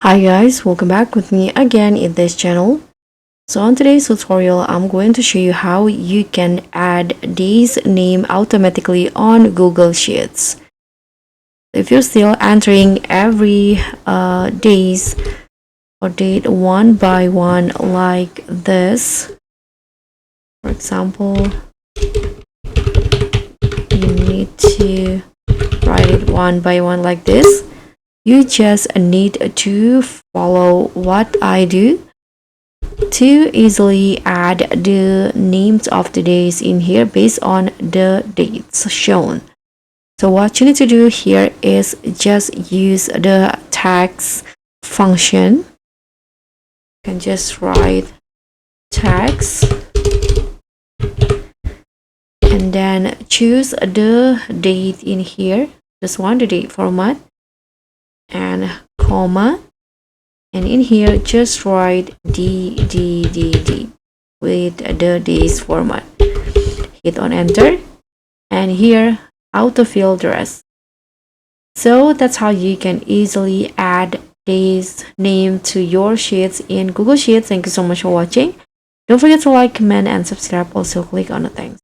Hi guys, welcome back with me again in this channel. So on today's tutorial, I'm going to show you how you can add day's name automatically on Google Sheets. If you're still entering every days or date one by one like this, for example, you need to write it one by one like this. You just need to follow what I do to easily add the names of the days in here based on the dates shown. So what you need to do here is just use the text function. You can just write text and then choose the date in here, just one, the date format, and comma, and in here just write D with the days format. Hit on enter, and here autofill the rest. So that's how you can easily add days name to your sheets in Google Sheets. Thank you so much for watching. Don't forget to like, comment, and subscribe. Also click on the thanks.